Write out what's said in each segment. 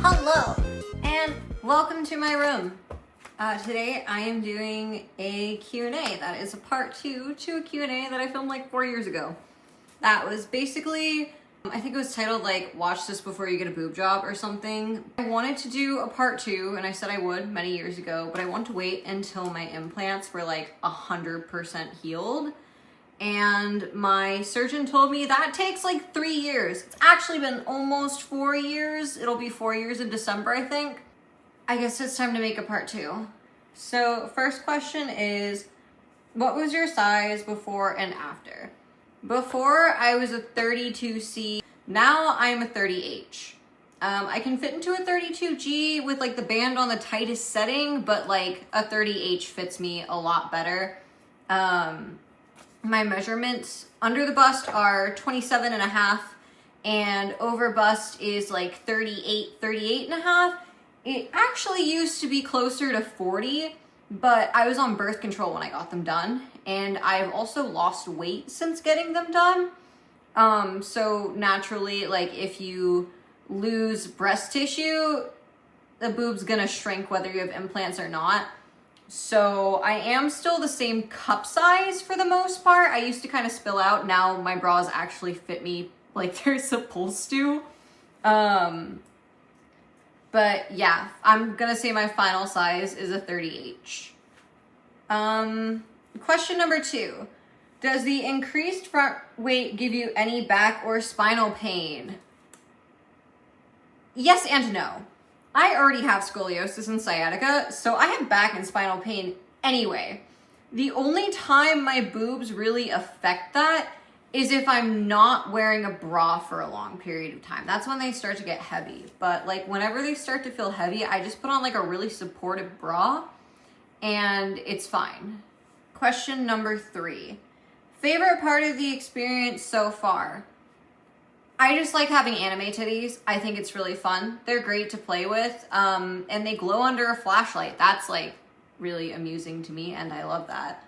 Hello, and welcome to my room. Today I am doing a Q&A. That is a part 2 to a Q&A that I filmed like 4 years ago. That was basically, I think it was titled like, watch this before you get a boob job or something. I wanted to do a part 2, and I said I would many years ago, but I wanted to wait until my implants were like 100% healed. And my surgeon told me that takes like 3 years. It's actually been almost 4 years. It'll be 4 years in December, I think. I guess it's time to make a part 2. So first question is, what was your size before and after? Before I was a 32C, now I'm a 30H. I can fit into a 32G with like the band on the tightest setting, but like a 30H fits me a lot better. My measurements under the bust are 27.5 and over bust is like 38.5. It actually used to be closer to 40, but I was on birth control when I got them done. And I've also lost weight since getting them done. So naturally, like if you lose breast tissue, the boob's gonna shrink whether you have implants or not. So I am still the same cup size for the most part. I used to kind of spill out. Now my bras actually fit me like they're supposed to. But yeah, I'm gonna say my final size is a 30H. Question number 2. Does the increased front weight give you any back or spinal pain? Yes and no. I already have scoliosis and sciatica, so I have back and spinal pain anyway. The only time my boobs really affect that is if I'm not wearing a bra for a long period of time. That's when they start to get heavy. But like whenever they start to feel heavy, I just put on like a really supportive bra and it's fine. Question number 3. Favorite part of the experience so far? I just like having anime titties. I think it's really fun. They're great to play with. And they glow under a flashlight. That's like really amusing to me and I love that.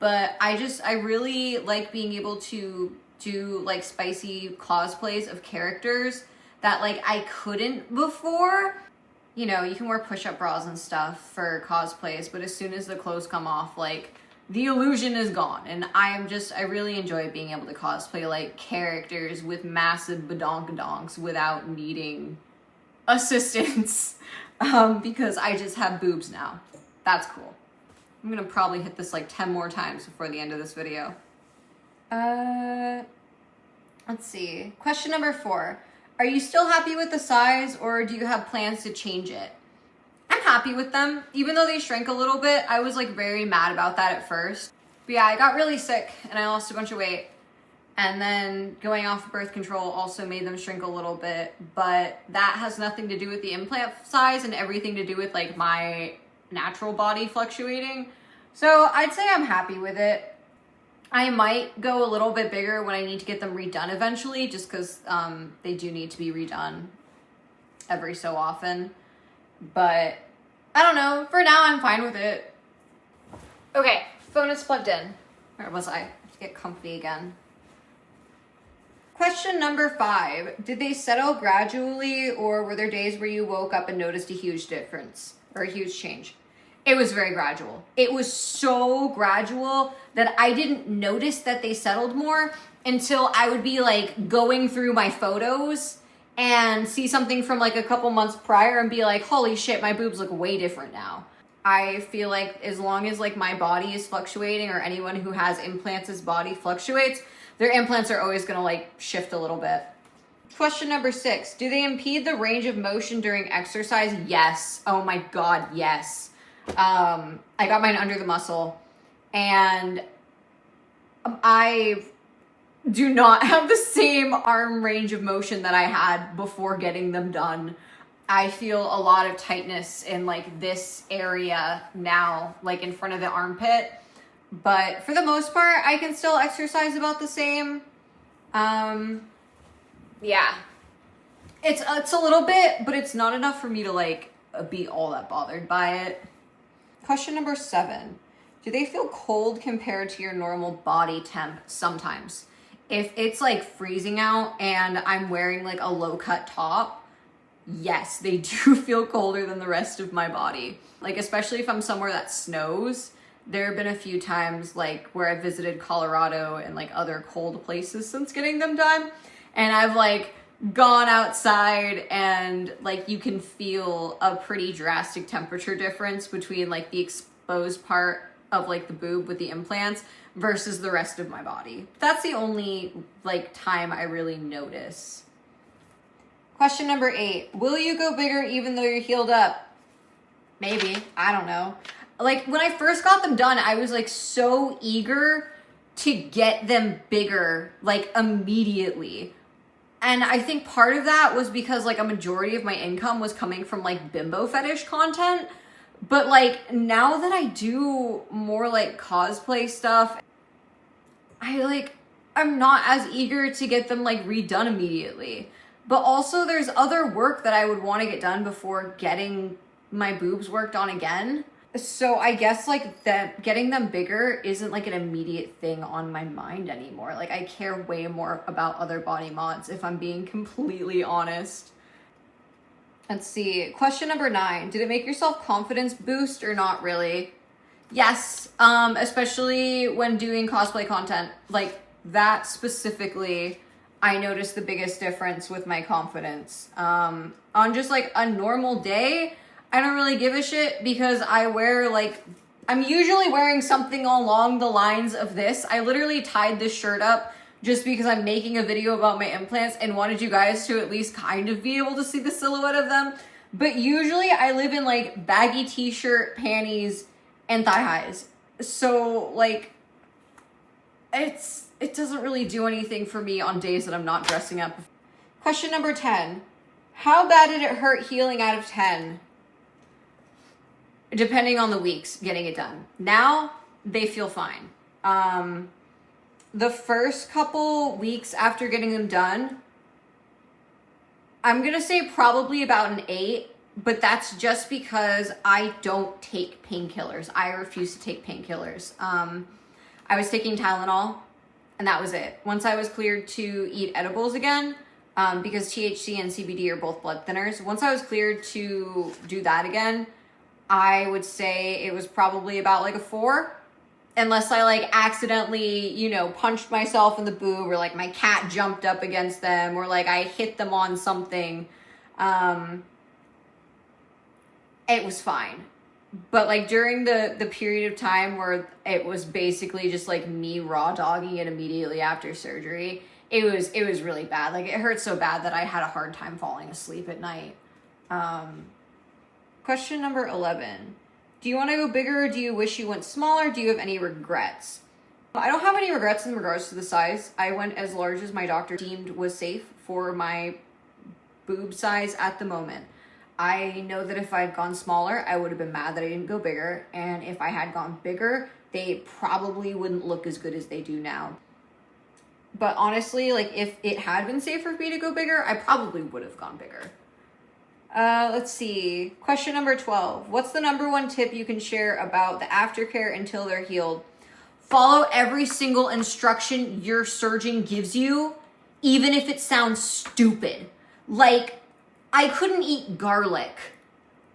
But I really like being able to do like spicy cosplays of characters that like I couldn't before. You know, you can wear push-up bras and stuff for cosplays, but as soon as the clothes come off, like the illusion is gone. And I really enjoy being able to cosplay like characters with massive badonkadonks without needing assistance because I just have boobs now. That's cool. I'm gonna probably hit this like 10 more times before the end of this video. Let's see. Question number 4. Are you still happy with the size or do you have plans to change it? I'm happy with them. Even though they shrank a little bit, I was like very mad about that at first. But yeah, I got really sick and I lost a bunch of weight. And then going off birth control also made them shrink a little bit. But that has nothing to do with the implant size and everything to do with like my natural body fluctuating. So I'd say I'm happy with it. I might go a little bit bigger when I need to get them redone eventually, just because they do need to be redone every so often. But I don't know. For now, I'm fine with it. Okay, phone is plugged in. Where was I? I have to get comfy again. Question number 5. Did they settle gradually or were there days where you woke up and noticed a huge difference or a huge change? It was very gradual. It was so gradual that I didn't notice that they settled more until I would be like going through my photos and see something from like a couple months prior and be like, holy shit, my boobs look way different now. I feel like as long as like my body is fluctuating or anyone who has implants' body fluctuates, their implants are always gonna like shift a little bit. Question number 6, do they impede the range of motion during exercise? Yes. Oh my God, yes. I got mine under the muscle and I do not have the same arm range of motion that I had before getting them done. I feel a lot of tightness in like this area now, like in front of the armpit, but for the most part, I can still exercise about the same. Yeah, it's a little bit, but it's not enough for me to like be all that bothered by it. Question number 7. Do they feel cold compared to your normal body temp? Sometimes. If it's like freezing out and I'm wearing like a low cut top, yes, they do feel colder than the rest of my body. Like, especially if I'm somewhere that snows. There have been a few times like where I visited Colorado and like other cold places since getting them done. And I've like gone outside and like you can feel a pretty drastic temperature difference between like the exposed part of like the boob with the implants versus the rest of my body. That's the only like time I really notice. Question number 8. Will you go bigger even though you're healed up? Maybe. I don't know. Like, when I first got them done, I was like so eager to get them bigger, like immediately. And I think part of that was because like a majority of my income was coming from like bimbo fetish content. But like now that I do more like cosplay stuff, I'm not as eager to get them like redone immediately. But also there's other work that I would want to get done before getting my boobs worked on again. So I guess like that getting them bigger isn't like an immediate thing on my mind anymore. Like I care way more about other body mods if I'm being completely honest. Let's see. Question number 9. Did it make your self-confidence boost or not really? Yes. Especially when doing cosplay content. Like that specifically, I noticed the biggest difference with my confidence. On just like a normal day, I don't really give a shit because I wear like, I'm usually wearing something along the lines of this. I literally tied this shirt up just because I'm making a video about my implants and wanted you guys to at least kind of be able to see the silhouette of them. But usually I live in like baggy t-shirt, panties, and thigh highs. So like, it doesn't really do anything for me on days that I'm not dressing up. Question number 10. How bad did it hurt healing out of 10? Depending on the weeks getting it done. Now, they feel fine. The first couple weeks after getting them done, I'm gonna say probably about an 8, but that's just because I don't take painkillers. I refuse to take painkillers. I was taking Tylenol, and that was it. Once I was cleared to eat edibles again, because THC and CBD are both blood thinners, once I was cleared to do that again, I would say it was probably about like a 4. Unless I like accidentally, you know, punched myself in the boob or like my cat jumped up against them or like I hit them on something. It was fine. But like during the period of time where it was basically just like me raw dogging it immediately after surgery, it was really bad. Like it hurt so bad that I had a hard time falling asleep at night. Question number 11. Do you want to go bigger or do you wish you went smaller? Do you have any regrets? I don't have any regrets in regards to the size. I went as large as my doctor deemed was safe for my boob size at the moment. I know that if I'd gone smaller, I would have been mad that I didn't go bigger. And if I had gone bigger, they probably wouldn't look as good as they do now. But honestly, like if it had been safe for me to go bigger, I probably would have gone bigger. Let's see. Question number 12. What's the number 1 tip you can share about the aftercare until they're healed? Follow every single instruction your surgeon gives you, even if it sounds stupid. Like, I couldn't eat garlic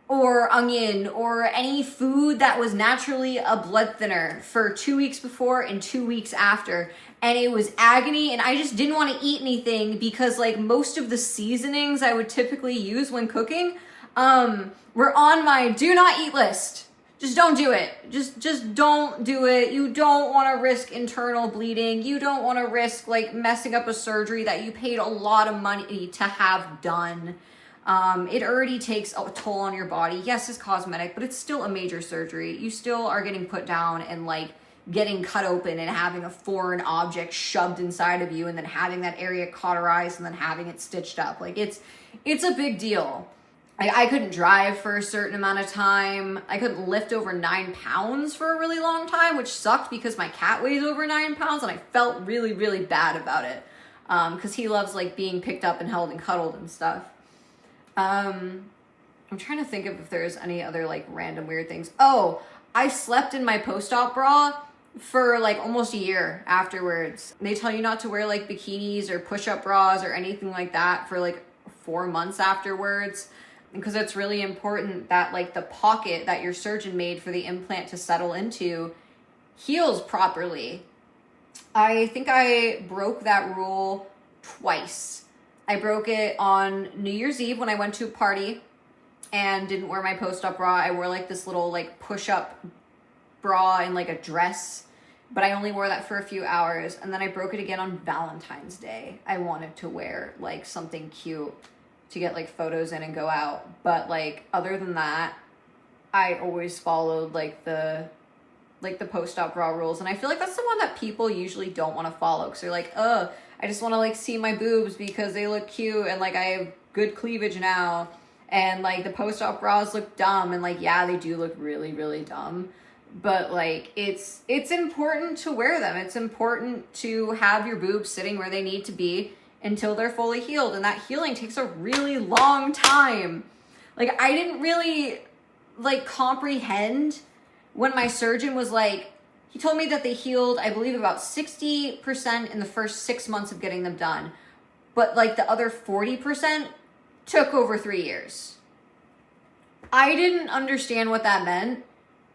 or onion or any food that was naturally a blood thinner for 2 weeks before and 2 weeks after. And it was agony, and I just didn't want to eat anything because like most of the seasonings I would typically use when cooking were on my do not eat list. Just don't do it. Just don't do it. You don't want to risk internal bleeding. You don't want to risk like messing up a surgery that you paid a lot of money to have done. It already takes a toll on your body. Yes, it's cosmetic, but it's still a major surgery. You still are getting put down and like getting cut open and having a foreign object shoved inside of you and then having that area cauterized and then having it stitched up. Like it's a big deal. I couldn't drive for a certain amount of time. I couldn't lift over 9 pounds for a really long time, which sucked because my cat weighs over 9 pounds and I felt really, really bad about it. Cause he loves like being picked up and held and cuddled and stuff. I'm trying to think of if there's any other like random weird things. Oh, I slept in my post-op bra for like almost a year afterwards. They tell you not to wear like bikinis or push-up bras or anything like that for like 4 months afterwards, because it's really important that like the pocket that your surgeon made for the implant to settle into heals properly. I think I broke that rule twice. I broke it on New Year's Eve when I went to a party and didn't wear my post-op bra. I wore like this little like push-up bra and like a dress, but I only wore that for a few hours. And then I broke it again on Valentine's Day. I wanted to wear like something cute to get like photos in and go out. But like other than that, I always followed like the post-op bra rules. And I feel like that's the one that people usually don't want to follow, because they're like, oh, I just want to like see my boobs because they look cute and like I have good cleavage now. And like the post-op bras look dumb, and like, yeah, they do look really, really dumb. But like, it's important to wear them. It's important to have your boobs sitting where they need to be until they're fully healed. And that healing takes a really long time. Like, I didn't really like comprehend when my surgeon was like, he told me that they healed, I believe, about 60% in the first 6 months of getting them done. But like the other 40% took over 3 years. I didn't understand what that meant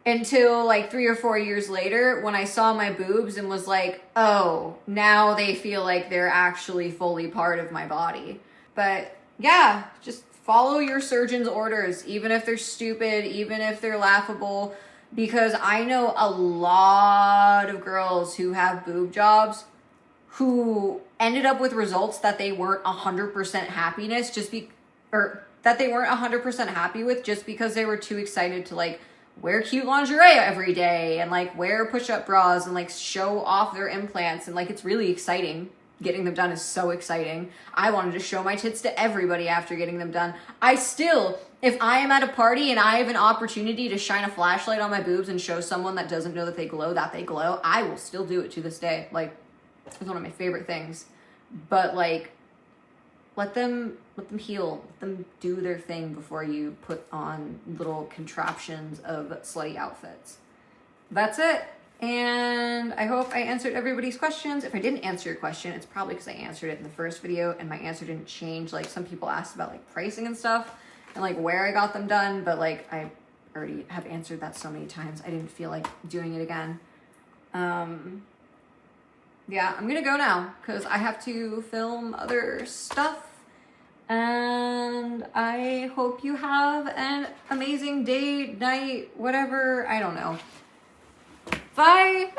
until like 3 or 4 years later, when I saw my boobs and was like, oh, now they feel like they're actually fully part of my body. But yeah, just follow your surgeon's orders, even if they're stupid, even if they're laughable, because I know a lot of girls who have boob jobs who ended up with results that they weren't 100% that they weren't 100% happy with, just because they were too excited to like wear cute lingerie every day and like wear push-up bras and like show off their implants. And like, it's really exciting. Getting them done is so exciting. I wanted to show my tits to everybody after getting them done. I still, if I am at a party and I have an opportunity to shine a flashlight on my boobs and show someone that doesn't know that they glow, I will still do it to this day. Like, it's one of my favorite things. But like, let them heal, let them do their thing before you put on little contraptions of slutty outfits. That's it. And I hope I answered everybody's questions. If I didn't answer your question, it's probably because I answered it in the first video and my answer didn't change. Like, some people asked about like pricing and stuff and like where I got them done, but like I already have answered that so many times. I didn't feel like doing it again. Yeah, I'm gonna go now because I have to film other stuff. And I hope you have an amazing day, night, whatever. I don't know. Bye.